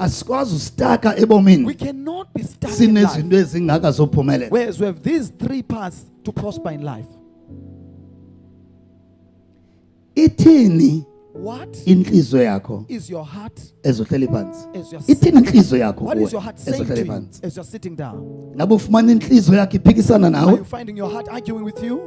asikwazi usitaka ebomini We cannot be stuck in sinezinto life. ezingaka zophumelela. Whereas we have these three paths to prosper in life. Ithini What inhliziyo yakho is your heart ezohleli phansi? as you're Ithini sitting? inhliziyo yakho What is your heart saying to ezohleli you phansi? as you're sitting down? Ngabe ufumana inhliziyo yakho iphikisana Are nawe? you finding your heart arguing with you?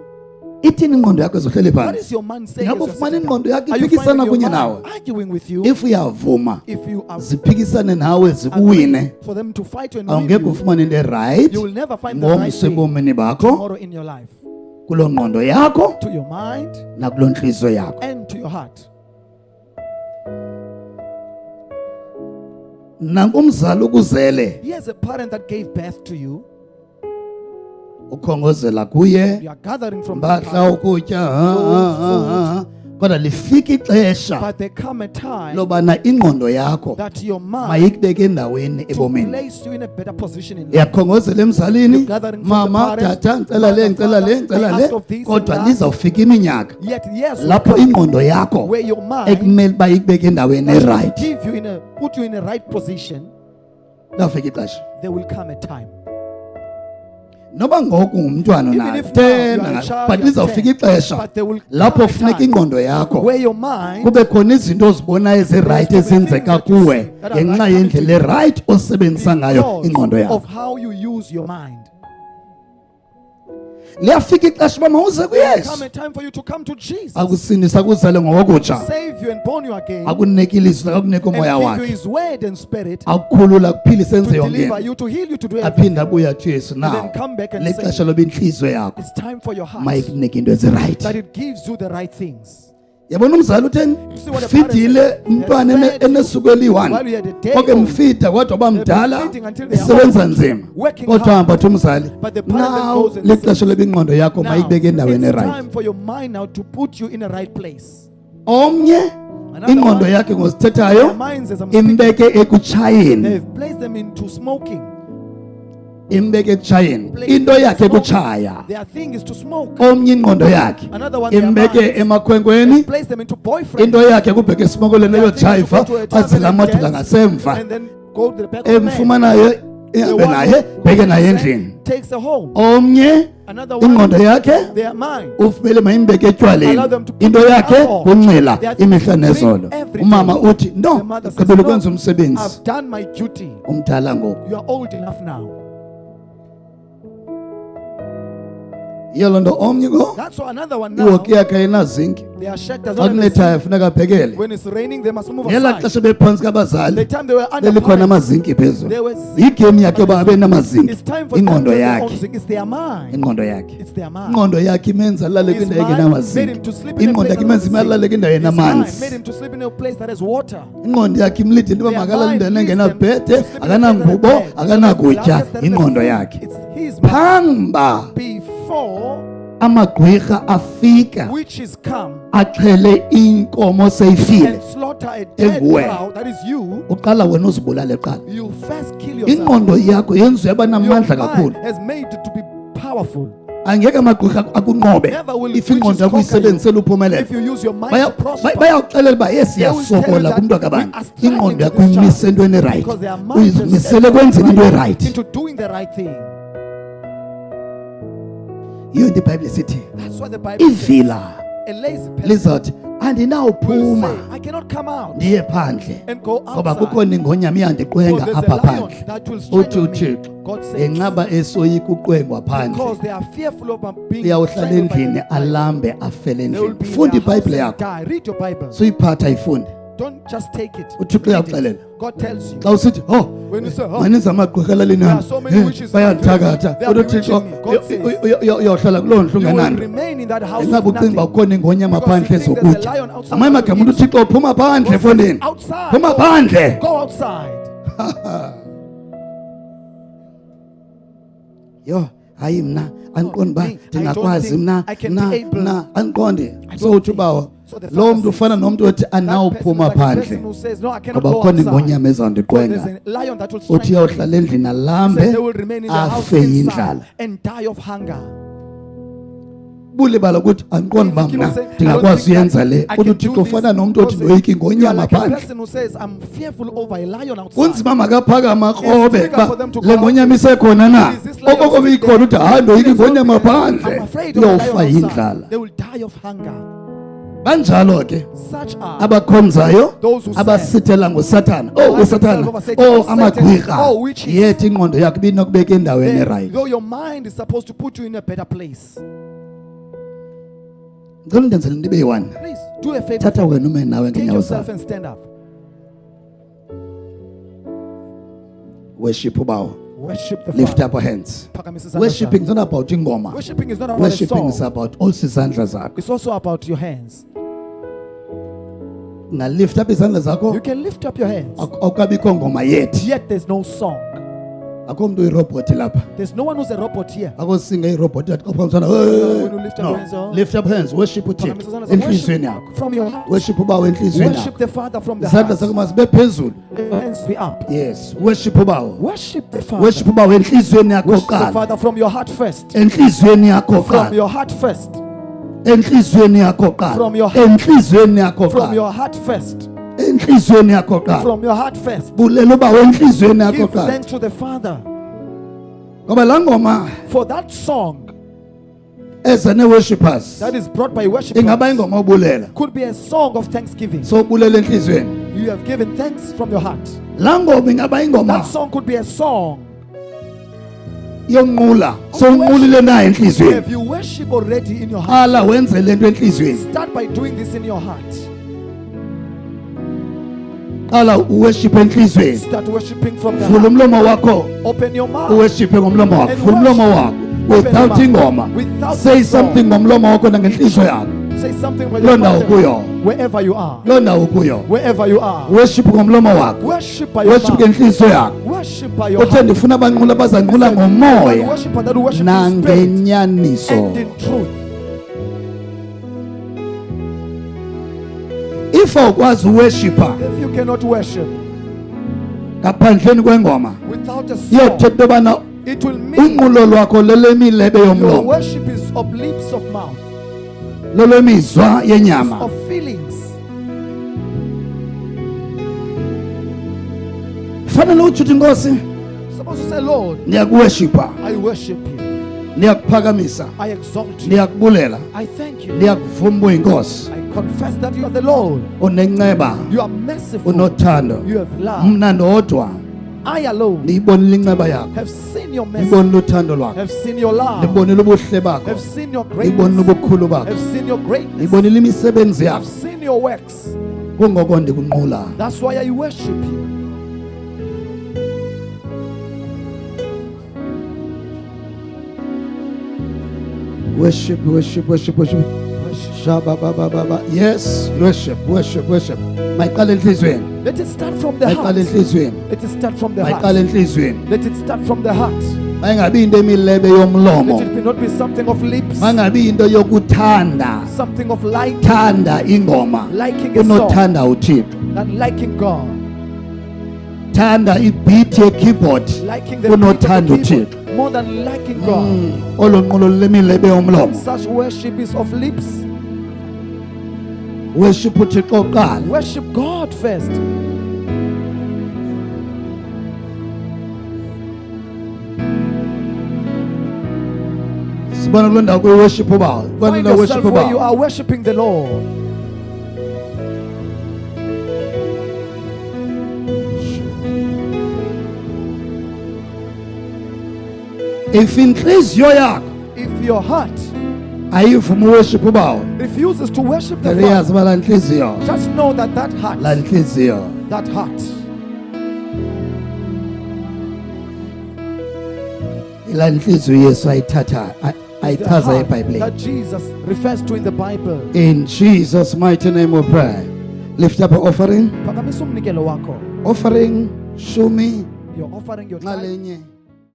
Ithini ingqondo yakho ezohleli What is phansi? your mind saying? Ngabe As you're ufumana sitting ingqondo down? yakho Are you iphikisana finding your kunye mind nawe? arguing with you? If uyavuma If you are ziphikisane nawe zikuwine, for them to fight you and win awungeke you, ufumane into right you will never find the right ngomso thing ebomini bakho, tomorrow in your life. kulo ngqondo yakho To your mind nakulo nhliziyo yakho. and to your heart. Nankumzali ukuzele Here's a parent that gave birth to you. ukhongozela kuye You are gathering from the mbahla parent, ukutya kodwa lifika ixesha but there come a time lobana ingqondo yakho that your mind mayikubeke endaweni to ebomini. place you in a better position in life. Yakhongozela emzalini, You're gathering from the mama parents, tata ngicela le ngicela le ngicela I le, ask of this kodwa and that. lizawufika iminyaka Yet yes, will lapho come ingqondo yakho where your mind ekumele uba ikubeke endaweni that will eright. give you in a put you in a right position. Lafika ixesha There will come a time. noba ngoku ngumntwana Even nayo if now you are a 10 child, but you are lizawufika 10, ixesha but there will lapho come a funeka time ingqondo yakho where your mind kube khona izinto ozibonayo ezirayithi There's to be ezenzeka things that you kuwe see that are ngenxa right yendlela coming to you. erayithi osebenzisa ngayo because ingqondo yakho. of how you use your mind. Liyafika ixesha uba mawuze There will come kuyesu a time for you to come to Jesus, akusindisa kuzale ngowokutsha, save you and born you again, akunika ilizwi akakunika and umoya give you wakhe, His word and spirit akukhulula kuphilise to enze yonke deliver into, you, to heal you, to do everything. aphinde abuye athi yesu And naw then come back and lixesha say, loba intliziyo yakho it's time for your heart, mayikunike into ezirayithi. that it gives you the right things. Yabona umzali utheni see what the fidile parents say? umntwana They fed enesuku eliyi-1 while you had a day oke old. mfida kodwa uba They've been mdala feeding until they are isebenza old, nzima working kodwa hard. hamba athi umzali But the parent then naw goes and lixesha says, loba ingqondo yakho Now, mayibeke endaweni it's erayithi. time for your mind now to put you in a right place. Omnye Another ingqondo one, yakhe their ngozithethayo minds, as I'm speaking, imbeke ekutshayeni, they've placed them into smoking. imbeke ekutshayeni, Placed into them in yakhe smoking. kutshaya. Their thing is to smoke. Omnye ingqondo yakhe Another one, their imbeke minds, emakhwenkweni, they've placed them into boyfriends. into yakhe kubheke esimokolweni Their thing is to eyojayiva go to a tavern azila and amadoda dance, ngasemva, and then go to the back of the man. emfumanayo The ihambe one naye who bheke naye represents endlini. takes her home. Omnye Another one, ingqondo yakhe their mind. ufumele mayimbeke etywaleni, Allow them to put into in yakhe alcohol. kuncila They are to imihla drink nezolo. every Umama day. uthi no The mother says, ugqibele "No, ukwenza umsebenzi, I've done my duty. umdala ngoku. You are old enough now." Yiyo loo nto omnye ko That's why another one now, iwoki yakhe ayinazinki, their shack does xa not have a kunethayo sink. funeka abhekele. When it's raining, they must move Ngela aside. xesha bephantsi The kabazali time they were under belikhona parents, amazinki phezulu. there was Yigame yakhe yoba abe namazinki, it's time for them to ingqondo have their own yakhe, zinc. It's their mind. ingqondo yakhe, It's their mind. ingqondo yakhe imenza alale His kwindawo mind made him engenamazinki, to sleep in a ingqondo place yakhe that imenza has imali alale kwindawo His mind enamanzi, made him to sleep in a place that has water. ingqondo yakhe imlide into yoba Their makalale mind endaweni leads them engenabhethe, to sleep in a place that akanangubo, has bed, akanakutya, blankets that have ingqondo food. yakhe. It's his mind. Phamba Before amagqwirha afika which is come axhele inkomo seyifile, and slaughter a dead Enguwe. cow, that is you, uqala wena uzibulale kuqala. you first kill yourself. Ingqondo yakho yenziwe yaba Your namandla mind kakhulu, has made it to be powerful. angeke amagqwirha akunqobe Never will if witches ingqondo yakho conquer you. uyisebenzisela uphumelela. If you use your mind to prosper, Bayawuxelela uba yes They will tell you siyasokola that kumntu we akabani, are struggling ingqondo to yakho this uyimise child entweni erayithi, because their mind has uyimisele kwenzeni into erayithi. into doing the right thing. Yiyo into ibhayibhile isithi That's what the Bible says. ivila A lazy person lizawuthi will andinawuphuma say, I cannot come out ndiye phandle and go ngoba outside. kukhona ingonyama iyandiqwenga Because there's apha a lion phandle. that will Uthi strangle me. uthixo God says, ngenxaba esoyika uqwengwa phandle because they are fearful of being uyawuhlala strangled by endlini the lion. alambe afele They will endlini. be in Funda their house ibhayibhile and yakho, die. Read your Bible. suyiphatha ifunde. Don't just take it. uthixo Read uyakuxelela it. God tells you. xa usithi oh When you say, oh, maninzi amagqwirha elalini there yam, are so many witches in my bayandithakatha, village. They are kodwa uthixo bewitching me. God says, uyawuhlala kuloo ndlu you will ungenanto. remain in that house Engabe with ucinga uba nothing. kukhona ingonyama Because you phandle think there's a ezokutya. lion outside Amanye that will amagama eat you. uthixo phuma phandle God says, efondeni, outside. phuma Go- phandle. Go outside. Yho hayi mna andiqondi uba me, I ndingakwazi don't mna think I can be able. andiqondi. I So don't uthi uba So the lo father mntu says, ufana nomntu othi that person anawuphuma is like a person phandle who says, no, I cannot ngoba go kukhona outside. ingonyama For there's ezawundiqwenga. a lion that will Uthi strike me. uyawuhlala endlini He said alambe they will remain in the house afe inside yindlala. and die of hunger. bulibala ukuthi andiqondi uba mna ndingakwazi uyenza le uthi uthixo ufana nomntu othi ndoyiki You are ngonyama like a phandle person who says, I'm fearful over a lion outside. kunzima makaphakama akrobe It's difficult for them to le go ngonyama isekhona na Is this lion okoko still biyikhona uthi hayi ndoyiki ngonyama I'm phandle afraid of a lion iyofa outside. yindlala They will die of hunger. banjalo ke Such are abakhonzayo those who say, abasithela ngusathana Who usathana themselves over Satan, oh Satan, amagwirha oh, witches. yethi ingqondo yakho ibinokubeka endaweni Then, erayithi though your mind is supposed to put you in a better place, ngicela ndenzele ndibe yi-one please do a favor. thatha wena ume nawe Take ngeenyawo yourself zakho and stand up. worship ubawo Worship the lift Father. up your hands Phakamisa izandla worshiping zakho. is not about ingoma Worshiping is not about a worshiping is song. about also izandla zakho It's also about your hands. ngalift up izandla zakho You can lift up your hands. awukabikho ngoma yethi Yet there's no song. akho mntu uyirobhothi lapha There's no one who's a robot here. akosinga irobhothi athi qophamsana When you lift up your hands, oh. lift up hands worship uthixo Phakamisa izandla zakho. enhliziyweni yakho Worship from your heart. worship ubawo enhliziyweni Worship yakho the Father from the izandla heart. zakho mazibe phezulu Let your hands be up. yes worship ubawo Worship the Father. worship ubawo enhliziyweni yakho Worship the kuqala Father from your heart first. enhliziyweni yakho From kuqala your heart first. enhliziyweni yakho From your kuqala heart. enhliziyweni yakho From kuqala your heart first. enhliziyweni yakho kuqala From your heart first. bulela ubawo enhliziyweni yakho Give kuqala thanks to the Father ngoba laa ngoma for that song eza nee-worshippers that is brought by worshipers. ingaba ingoma obulela Could be a song of thanksgiving. so ubulela enhliziyweni You have given thanks from your heart. laa ngoma ingaba ingoma That song could be a song. yonqula so unqulile na enhliziyweni Have you worship already in your heart? qala wenze le nto enhliziyweni Start by doing this in your heart. qala uweshiphe enhliziyweni Start worshiping from the vula heart. umlomo wakho Open your mouth. uweshiphe ngomlomo wakho And vula umlomo worship. wakho Open without your mouth. ingoma Without say the song. something ngomlomo wakho nangenhliziyo yakho Say something with Lo your ndawo mouth. kuyo. Wherever you are. loo ndawo kuyo Wherever you are. worship ngomlomo wakho Worship by your worship mouth. ngenhliziyo yakho Worship by your uthe heart. ndifuna abanqula abazanqula Said, ngomoya worship that worship in spirit nangenyaniso and in truth. if awukwazi uweshipha If you cannot worship ngaphandleni kwengoma without a iyothetha song, into yobana it will mean unqulo lwakho lelemilebe your yomlomo worship is of lips of mouth, lolwemizwa yenyama of feelings. fanele utsho uthi nkosi Supposed to say, Lord, ndiyakuweshipha I worship you. ndiyakuphakamisa I exalt you. ndiyakubulela I thank you. ndiyakuvuma uba uyinkosi I confess that you are the Lord. unenceba You are merciful. unothando You have love. mna ndodwa I alone ndiyibonile inceba yakho have seen your mercy. ndibonile uthando lwakho Have seen your love. ndibonile ubuhle bakho Have seen your ndibonile greatness. ubukhulu bakho Have seen your greatness. ndibonile imisebenzi Have yakho seen your works. kungoko ndikunqula That's why I worship you. worship worship worship worship Worship. shababababa yes worship worship worship mayiqala enhliziyweni Let it start from the mayiqala heart. enhliziyweni Let it start from the mayiqala heart. enhliziyweni Let it start from the heart. mayingabi into emilebe yomlomo Let it not be something of lips, mangabi into yokuthanda something of liking, thanda ingoma liking a song, unothanda uthixo than liking God, thanda ibhithi ye-keyboard liking the beat of unothanda the keyboard, uthixo more than liking God. olo nqulo lemilebe yomlomo Such worship is of lips. worship uthixo kuqala Worship God first. sibona kuloo ndawo kuyi-worship ubawo sibona Find indawo yourself worship where you ubawo are worshiping the Lord. if intliziyo yakho If your heart ayivuma uworship ubawo refuses to worship the ndiyazi Father, uba laa ntliziyo just know that that heart, laa ntliziyo that heart, ilaa ntliziyo yesu ayithatha is the ayichaza heart ebhayibhileni that Jesus refers to in the Bible. in Jesus mighty name we pray lift up your offering Phakamisa umnikelo wakho. offering shumi You're offering your tithe. ngalenye